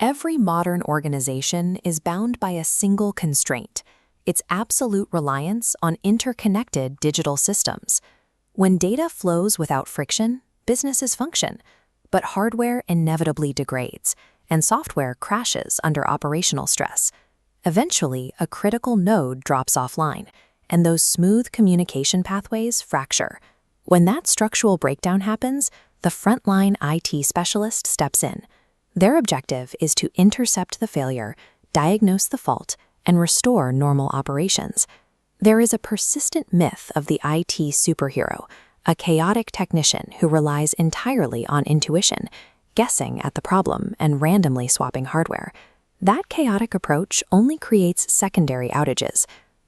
Every modern organization is bound by a single constraint: its absolute reliance on interconnected digital systems. When data flows without friction, businesses function, but hardware inevitably degrades, and software crashes under operational stress. Eventually, a critical node drops offline, and those smooth communication pathways fracture. When that structural breakdown happens, the frontline IT specialist steps in. Their objective is to intercept the failure, diagnose the fault, and restore normal operations. There is a persistent myth of the IT superhero, a chaotic technician who relies entirely on intuition, guessing at the problem and randomly swapping hardware. That chaotic approach only creates secondary outages.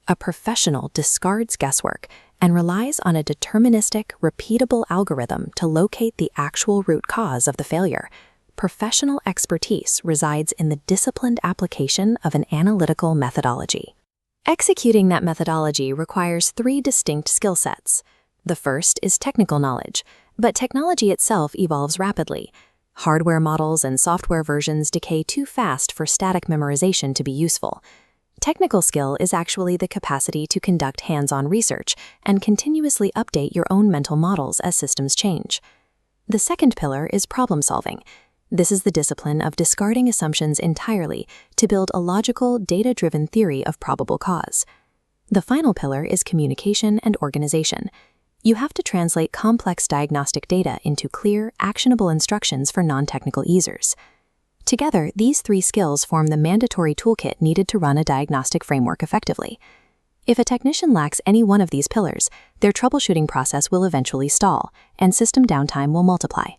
A professional discards guesswork and relies on a deterministic, repeatable algorithm to locate the actual root cause of the failure. Professional expertise resides in the disciplined application of an analytical methodology. Executing that methodology requires 3 distinct skill sets. The first is technical knowledge, but technology itself evolves rapidly. Hardware models and software versions decay too fast for static memorization to be useful. Technical skill is actually the capacity to conduct hands-on research and continuously update your own mental models as systems change. The second pillar is problem solving. This is the discipline of discarding assumptions entirely to build a logical, data-driven theory of probable cause. The final pillar is communication and organization. You have to translate complex diagnostic data into clear, actionable instructions for non-technical users. Together, these 3 skills form the mandatory toolkit needed to run a diagnostic framework effectively. If a technician lacks any one of these pillars, their troubleshooting process will eventually stall, and system downtime will multiply.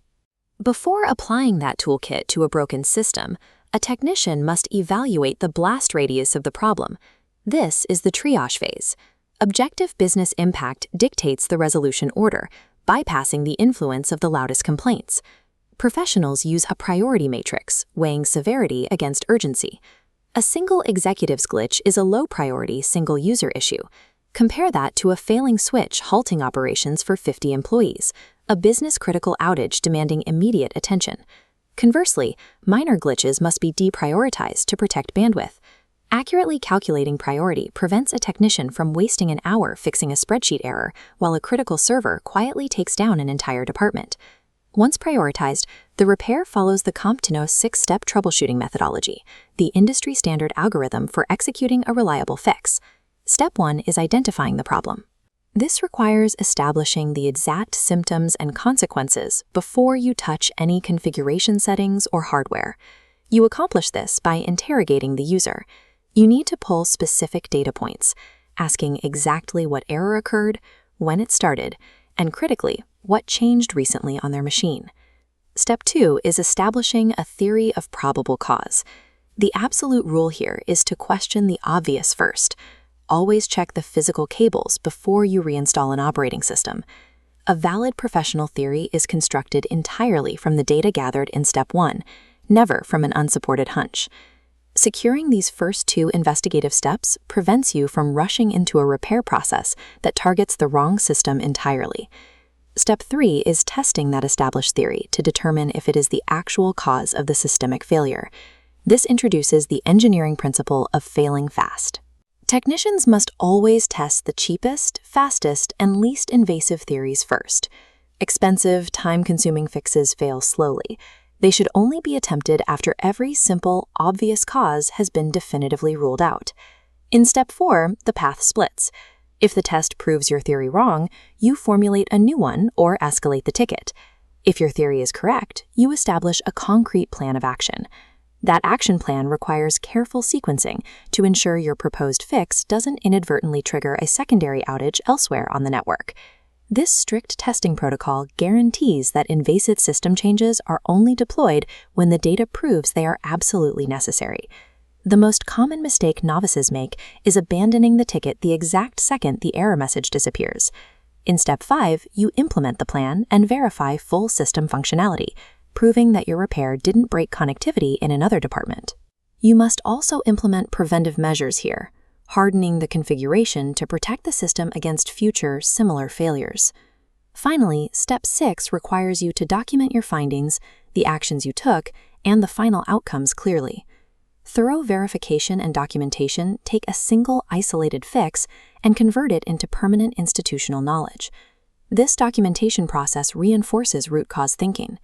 Before applying that toolkit to a broken system, a technician must evaluate the blast radius of the problem. This is the triage phase. Objective business impact dictates the resolution order, bypassing the influence of the loudest complaints. Professionals use a priority matrix, weighing severity against urgency. A single executive's glitch is a low-priority single-user issue. Compare that to a failing switch halting operations for 50 employees, a business-critical outage demanding immediate attention. Conversely, minor glitches must be deprioritized to protect bandwidth. Accurately calculating priority prevents a technician from wasting an hour fixing a spreadsheet error while a critical server quietly takes down an entire department. Once prioritized, the repair follows the CompTIA 6-step troubleshooting methodology, the industry-standard algorithm for executing a reliable fix. Step 1 is identifying the problem. This requires establishing the exact symptoms and consequences before you touch any configuration settings or hardware. You accomplish this by interrogating the user. You need to pull specific data points, asking exactly what error occurred, when it started, and critically, what changed recently on their machine. Step 2 is establishing a theory of probable cause. The absolute rule here is to question the obvious first. Always check the physical cables before you reinstall an operating system. A valid professional theory is constructed entirely from the data gathered in Step 1, never from an unsupported hunch. Securing these first 2 investigative steps prevents you from rushing into a repair process that targets the wrong system entirely. Step 3 is testing that established theory to determine if it is the actual cause of the systemic failure. This introduces the engineering principle of failing fast. Technicians must always test the cheapest, fastest, and least invasive theories first. Expensive, time-consuming fixes fail slowly. They should only be attempted after every simple, obvious cause has been definitively ruled out. In Step 4, the path splits. If the test proves your theory wrong, you formulate a new one or escalate the ticket. If your theory is correct, you establish a concrete plan of action. That action plan requires careful sequencing to ensure your proposed fix doesn't inadvertently trigger a secondary outage elsewhere on the network. This strict testing protocol guarantees that invasive system changes are only deployed when the data proves they are absolutely necessary. The most common mistake novices make is abandoning the ticket the exact second the error message disappears. In Step 5, you implement the plan and verify full system functionality, proving that your repair didn't break connectivity in another department. You must also implement preventive measures here, hardening the configuration to protect the system against future similar failures. Finally, Step 6 requires you to document your findings, the actions you took, and the final outcomes clearly. Thorough verification and documentation take a single isolated fix and convert it into permanent institutional knowledge. This documentation process reinforces root cause thinking.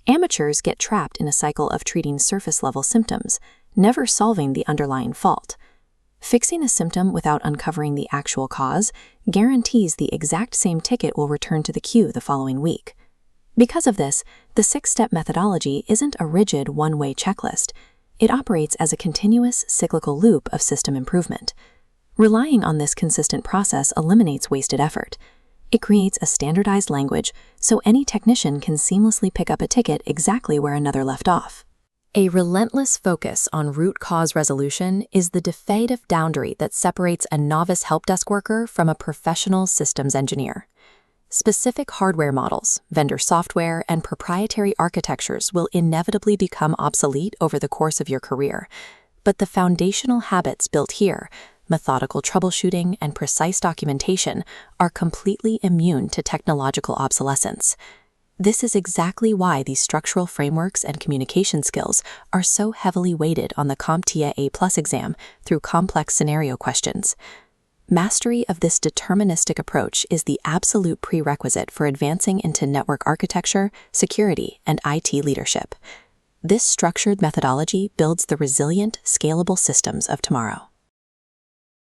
Amateurs get trapped in a cycle of treating surface-level symptoms, never solving the underlying fault. Fixing a symptom without uncovering the actual cause guarantees the exact same ticket will return to the queue the following week. Because of this, the 6-step methodology isn't a rigid one-way checklist. It operates as a continuous cyclical loop of system improvement. Relying on this consistent process eliminates wasted effort. It creates a standardized language so any technician can seamlessly pick up a ticket exactly where another left off. A relentless focus on root cause resolution is the definitive boundary that separates a novice help desk worker from a professional systems engineer. Specific hardware models, vendor software, and proprietary architectures will inevitably become obsolete over the course of your career, but the foundational habits built here, methodical troubleshooting, and precise documentation, are completely immune to technological obsolescence. This is exactly why these structural frameworks and communication skills are so heavily weighted on the CompTIA A+ exam through complex scenario questions. Mastery of this deterministic approach is the absolute prerequisite for advancing into network architecture, security, and IT leadership. This structured methodology builds the resilient, scalable systems of tomorrow.